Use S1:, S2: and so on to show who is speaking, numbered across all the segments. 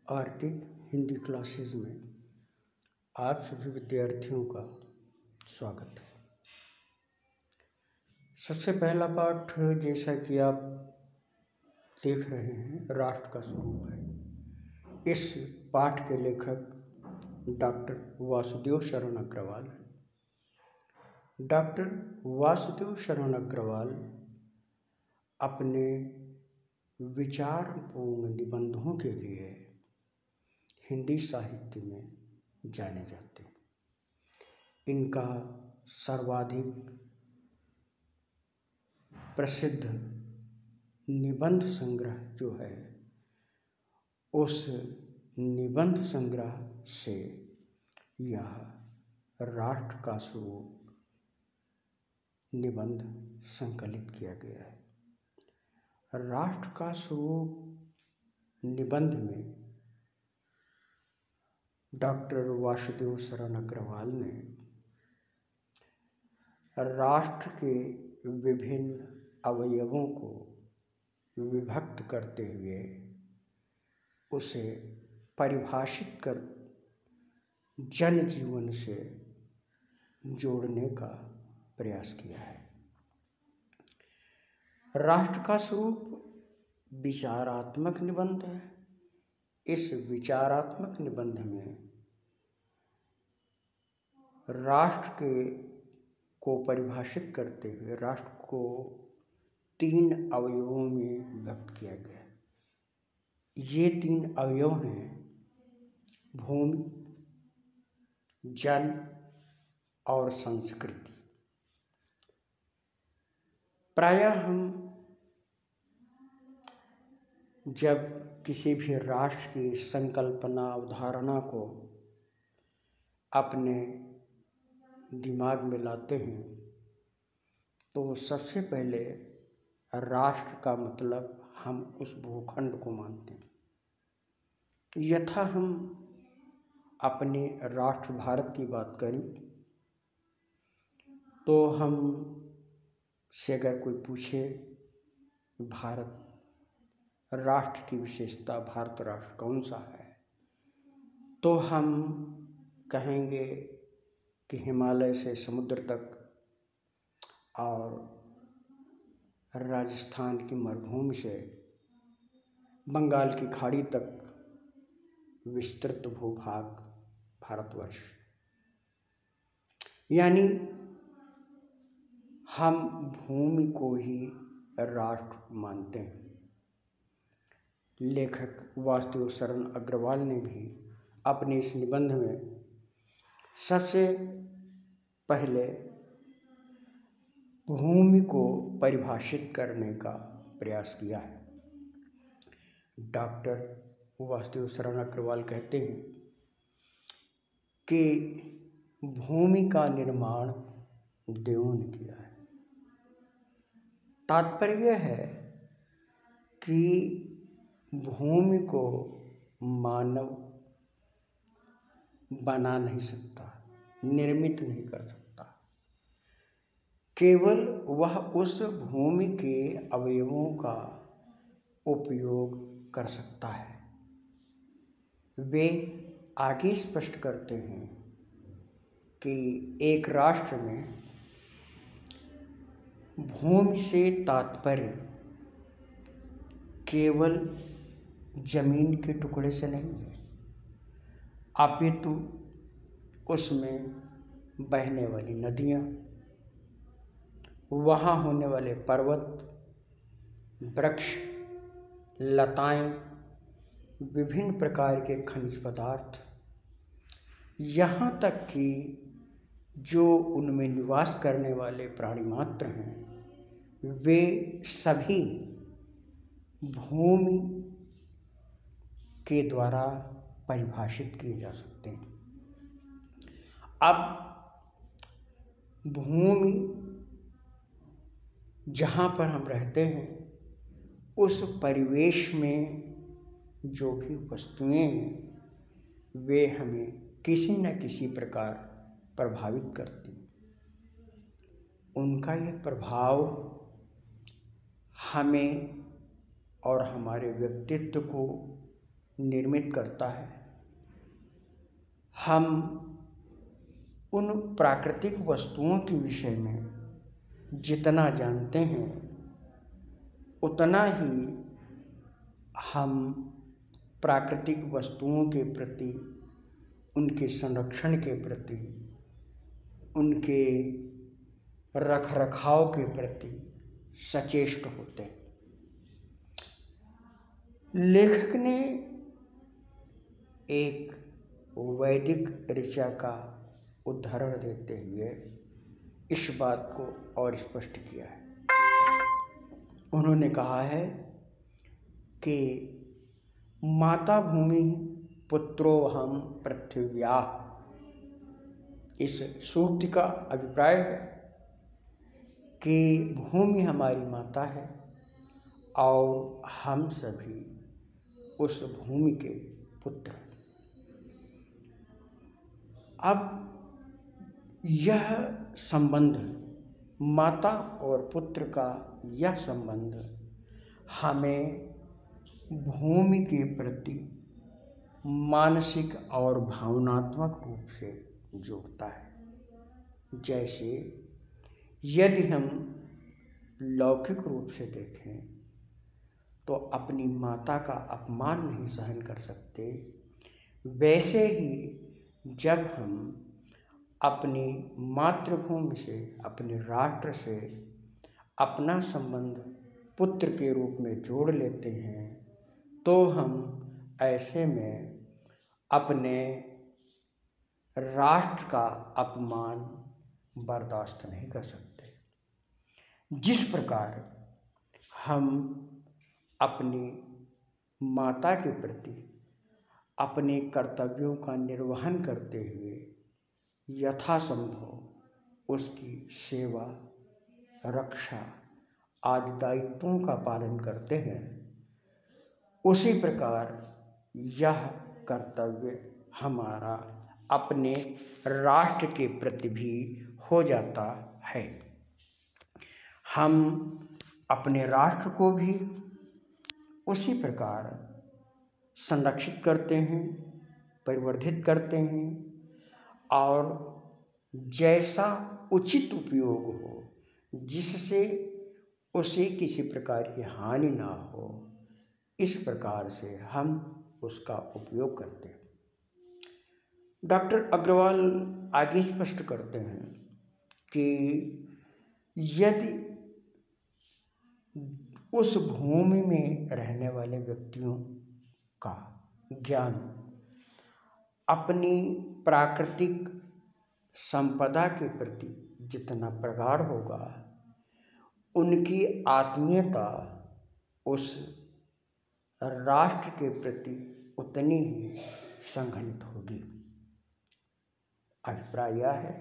S1: R K Hindi classes में आप सभी विद्यार्थियों का स्वागत है। सबसे पहला पाठ जैसा कि आप देख रहे हैं राष्ट्र का स्वरूप है। इस पाठ के लेखक डॉक्टर वासुदेव शरण अग्रवाल हैं। डॉक्टर वासुदेव शरण अग्रवाल अपने विचारपूर्ण निबंधों के लिए हिंदी साहित्य में जाने जाते हैं। इनका सर्वाधिक प्रसिद्ध निबंध संग्रह जो है, उस निबंध संग्रह से यह राष्ट्र का स्वरूप निबंध संकलित किया गया है। राष्ट्र का स्वरूप निबंध में डॉक्टर वासुदेव शरण अग्रवाल ने राष्ट्र के विभिन्न अवयवों को विभक्त करते हुए उसे परिभाषित कर जनजीवन से जोड़ने का प्रयास किया है। राष्ट्र का स्वरूप विचारात्मक निबंध है। इस विचारात्मक निबंध में राष्ट्र को परिभाषित करते हुए राष्ट्र को 3 अवयवों में व्यक्त किया गया है। ये 3 अवयव हैं भूमि, जन और संस्कृति। प्रायः हम जब किसी भी राष्ट्र की संकल्पना अवधारणा को अपने दिमाग में लाते हैं तो सबसे पहले राष्ट्र का मतलब हम उस भूखंड को मानते हैं। यथा हम अपने राष्ट्र भारत की बात करें तो हम से अगर कोई पूछे भारत राष्ट्र की विशेषता, भारत राष्ट्र कौन सा है, तो हम कहेंगे कि हिमालय से समुद्र तक और राजस्थान की मरुभूमि से बंगाल की खाड़ी तक विस्तृत भूभाग भारतवर्ष। यानी हम भूमि को ही राष्ट्र मानते हैं। लेखक वासुदेव शरण अग्रवाल ने भी अपने इस निबंध में सबसे पहले भूमि को परिभाषित करने का प्रयास किया है। डॉक्टर वासुदेव शरण अग्रवाल कहते हैं कि भूमि का निर्माण देवों ने किया है। तात्पर्य है कि भूमि को मानव बना नहीं सकता, निर्मित नहीं कर सकता। केवल वह उस भूमि के अवयवों का उपयोग कर सकता है। वे आगे स्पष्ट करते हैं कि एक राष्ट्र में भूमि से तात्पर्य केवल जमीन के टुकड़े से नहीं है, अपितु उसमें बहने वाली नदियाँ, वहाँ होने वाले पर्वत, वृक्ष, लताएं, विभिन्न प्रकार के खनिज पदार्थ, यहाँ तक कि जो उनमें निवास करने वाले प्राणी मात्र हैं, वे सभी भूमि के द्वारा परिभाषित किए जा सकते हैं। अब भूमि जहाँ पर हम रहते हैं उस परिवेश में जो भी वस्तुएं हैं वे हमें किसी न किसी प्रकार प्रभावित करती हैं। उनका यह प्रभाव हमें और हमारे व्यक्तित्व को निर्मित करता है। हम उन प्राकृतिक वस्तुओं के विषय में जितना जानते हैं उतना ही हम प्राकृतिक वस्तुओं के प्रति, उनके संरक्षण के प्रति, उनके रखरखाव के प्रति सचेष्ट होते हैं। लेखक ने एक वैदिक ऋचा का उदाहरण देते हुए इस बात को और स्पष्ट किया है। उन्होंने कहा है कि माता भूमि पुत्रोऽहं पृथिव्याः, इस सूक्ति का अभिप्राय है कि भूमि हमारी माता है और हम सभी उस भूमि के पुत्र हैं। अब यह संबंध, माता और पुत्र का यह संबंध हमें भूमि के प्रति मानसिक और भावनात्मक रूप से जोड़ता है। जैसे यदि हम लौकिक रूप से देखें तो अपनी माता का अपमान नहीं सहन कर सकते, वैसे ही जब हम अपनी मातृभूमि से, अपने राष्ट्र से अपना संबंध पुत्र के रूप में जोड़ लेते हैं तो हम ऐसे में अपने राष्ट्र का अपमान बर्दाश्त नहीं कर सकते। जिस प्रकार हम अपनी माता के प्रति अपने कर्तव्यों का निर्वहन करते हुए यथासंभव उसकी सेवा, रक्षा आदि दायित्वों का पालन करते हैं, उसी प्रकार यह कर्तव्य हमारा अपने राष्ट्र के प्रति भी हो जाता है। हम अपने राष्ट्र को भी उसी प्रकार संरक्षित करते हैं, परिवर्धित करते हैं और जैसा उचित उपयोग हो, जिससे उसे किसी प्रकार की हानि ना हो, इस प्रकार से हम उसका उपयोग करते हैं। डॉक्टर अग्रवाल आगे स्पष्ट करते हैं कि यदि उस भूमि में रहने वाले व्यक्तियों का ज्ञान अपनी प्राकृतिक संपदा के प्रति जितना प्रगाढ़ होगा, उनकी आत्मीयता उस राष्ट्र के प्रति उतनी ही संघनित होगी। अभिप्राय यह है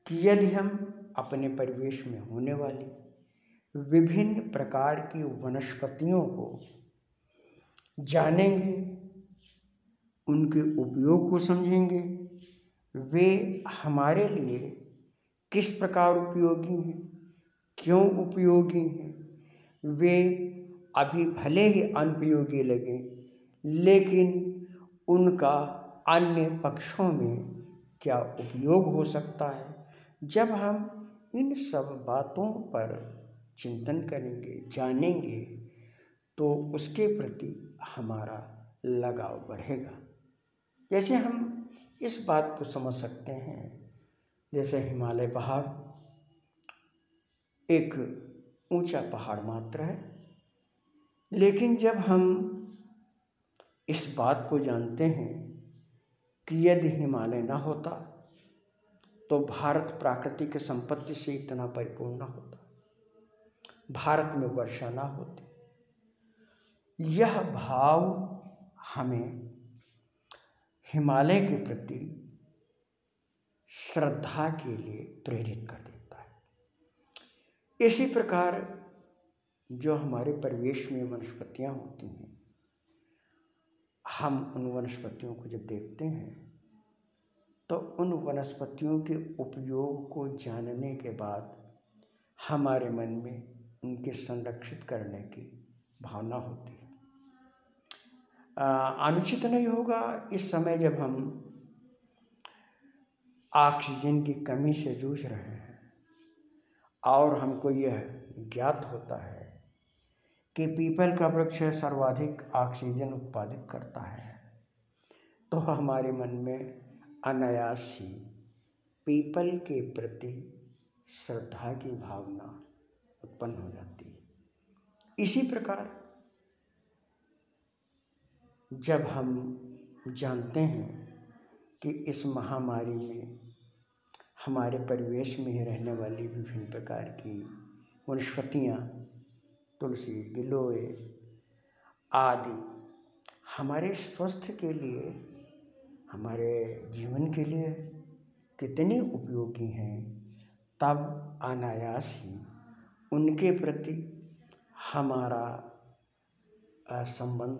S1: कि यदि हम अपने परिवेश में होने वाली विभिन्न प्रकार की वनस्पतियों को जानेंगे, उनके उपयोग को समझेंगे, वे हमारे लिए किस प्रकार उपयोगी हैं, क्यों उपयोगी हैं, वे अभी भले ही अनुपयोगी लगें, लेकिन उनका अन्य पक्षों में क्या उपयोग हो सकता है। जब हम इन सब बातों पर चिंतन करेंगे, जानेंगे, तो उसके प्रति हमारा लगाव बढ़ेगा। जैसे हम इस बात को समझ सकते हैं, जैसे हिमालय पहाड़ एक ऊंचा पहाड़ मात्र है, लेकिन जब हम इस बात को जानते हैं कि यदि हिमालय न होता तो भारत प्राकृतिक संपत्ति से इतना परिपूर्ण न होता, भारत में वर्षा ना होती। यह भाव हमें हिमालय के प्रति श्रद्धा के लिए प्रेरित कर देता है। इसी प्रकार जो हमारे परिवेश में वनस्पतियाँ होती हैं, हम उन वनस्पतियों को जब देखते हैं तो उन वनस्पतियों के उपयोग को जानने के बाद हमारे मन में उनके संरक्षित करने की भावना होती है। अनुचित नहीं होगा इस समय जब हम ऑक्सीजन की कमी से जूझ रहे हैं और हमको यह ज्ञात होता है कि पीपल का वृक्ष सर्वाधिक ऑक्सीजन उत्पादित करता है, तो हमारे मन में अनायास ही पीपल के प्रति श्रद्धा की भावना उत्पन्न हो जाती है। इसी प्रकार जब हम जानते हैं कि इस महामारी में हमारे परिवेश में ही रहने वाली विभिन्न प्रकार की वनस्पतियाँ, तुलसी, गिलोय आदि हमारे स्वास्थ्य के लिए, हमारे जीवन के लिए कितनी उपयोगी हैं, तब अनायास ही उनके प्रति हमारा संबंध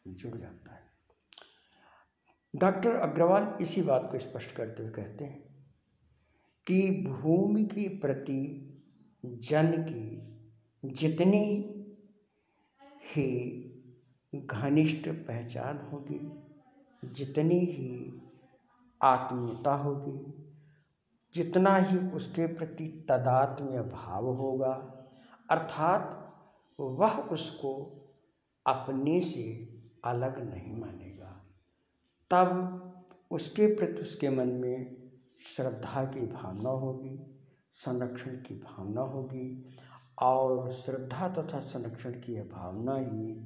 S1: जुड़ जाता है। डॉक्टर अग्रवाल इसी बात को स्पष्ट करते हुए कहते हैं कि भूमि के प्रति जन की जितनी ही घनिष्ठ पहचान होगी, जितनी ही आत्मीयता होगी, जितना ही उसके प्रति तादात्म्य भाव होगा, अर्थात वह उसको अपने से अलग नहीं मानेगा, तब उसके प्रति उसके मन में श्रद्धा की भावना होगी, संरक्षण की भावना होगी और श्रद्धा तथा संरक्षण की यह भावना ही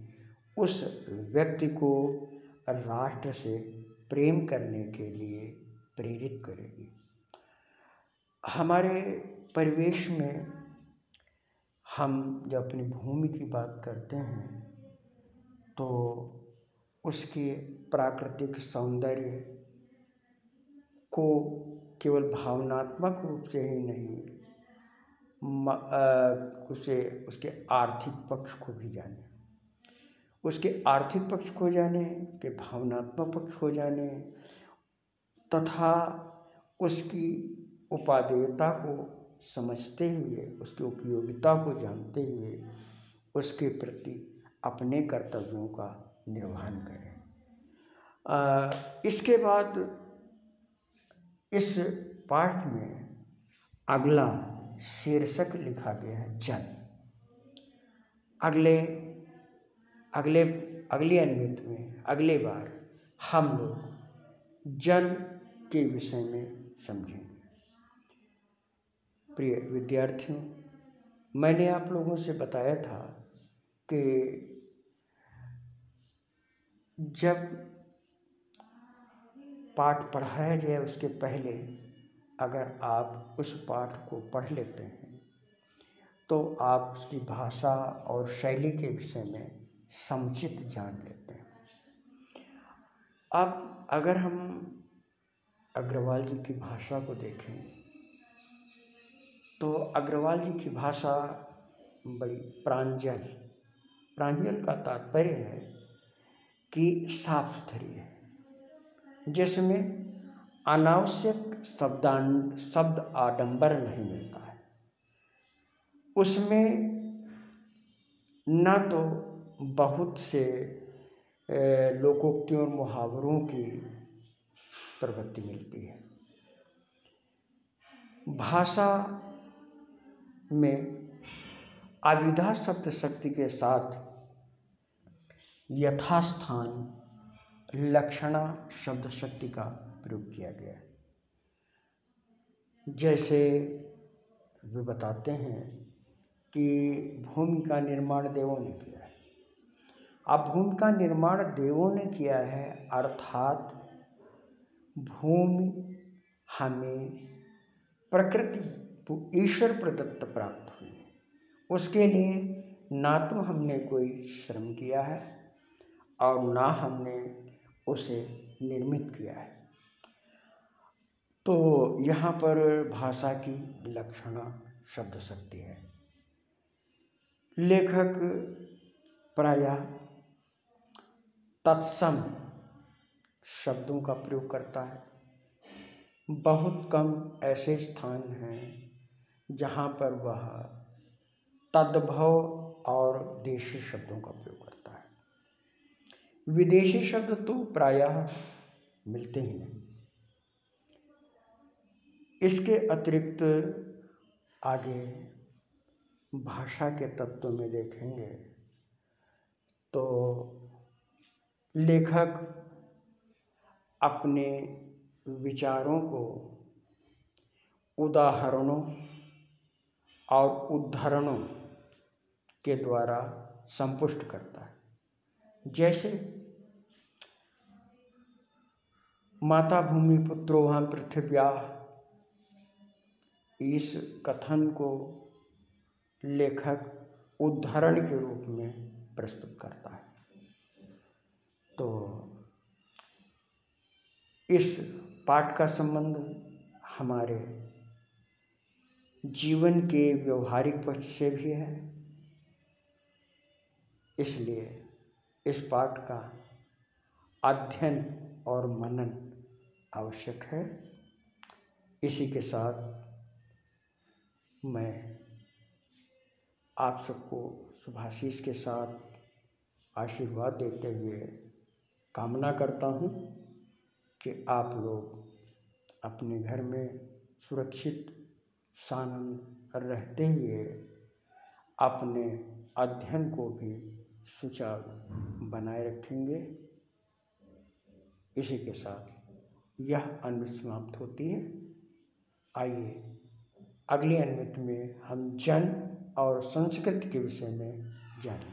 S1: उस व्यक्ति को राष्ट्र से प्रेम करने के लिए प्रेरित करेगी। हमारे परिवेश में हम जब अपनी भूमि की बात करते हैं तो उसके प्राकृतिक सौंदर्य को केवल भावनात्मक रूप से ही नहीं, उसके आर्थिक पक्ष को भी जाने, उसके आर्थिक पक्ष को जाने, उसके भावनात्मक पक्ष को जाने तथा उसकी उपादेयता को समझते हुए, उसकी उपयोगिता को जानते हुए उसके प्रति अपने कर्तव्यों का निर्वहन करें। इसके बाद इस पाठ में अगला शीर्षक लिखा गया है जल। अगले अन्वित में अगले बार हम लोग जल के विषय में समझेंगे। प्रिय विद्यार्थियों, मैंने आप लोगों से बताया था कि जब पाठ पढ़ाया जाए उसके पहले अगर आप उस पाठ को पढ़ लेते हैं तो आप उसकी भाषा और शैली के विषय में समुचित जान लेते हैं। अब अगर हम अग्रवाल जी की भाषा को देखें तो अग्रवाल जी की भाषा बड़ी प्रांजल का तात्पर्य है कि साफ सुथरी है, जिसमें अनावश्यक शब्द आडंबर नहीं मिलता है। उसमें न तो बहुत से लोकोक्तियों और मुहावरों की प्रवृत्ति मिलती है। भाषा में अभिधा शब्द शक्ति के साथ यथास्थान लक्षणा शब्द शक्ति का प्रयोग किया गया है। जैसे वे बताते हैं कि भूमि का निर्माण देवों ने किया है। अब भूमि का निर्माण देवों ने किया है अर्थात भूमि हमें प्रकृति ईश्वर प्रदत्त प्राप्त हुई, उसके लिए ना तो हमने कोई श्रम किया है और ना हमने उसे निर्मित किया है। तो यहाँ पर भाषा की लक्षणा शब्द शक्ति है। लेखक प्रायः तत्सम शब्दों का प्रयोग करता है। बहुत कम ऐसे स्थान हैं जहाँ पर वह तद्भव और देशी शब्दों का प्रयोग करता है। विदेशी शब्द तो प्रायः मिलते ही नहीं। इसके अतिरिक्त आगे भाषा के तत्व में देखेंगे तो लेखक अपने विचारों को उदाहरणों और उद्धरणों के द्वारा संपुष्ट करता है। जैसे माता भूमि पुत्रोहं पृथिव्याः, इस कथन को लेखक उद्धरण के रूप में प्रस्तुत करता है। तो इस पाठ का संबंध हमारे जीवन के व्यवहारिक पक्ष से भी है, इसलिए इस पाठ का अध्ययन और मनन आवश्यक है। इसी के साथ मैं आप सबको शुभाशीष के साथ आशीर्वाद देते हुए कामना करता हूँ कि आप लोग अपने घर में सुरक्षित सानंद रहते हुए अपने अध्ययन को भी सुचारू बनाए रखेंगे। इसी के साथ यह अनुवाद समाप्त होती है। आइए अगले अनुवाद में हम जन और संस्कृति के विषय में जानें।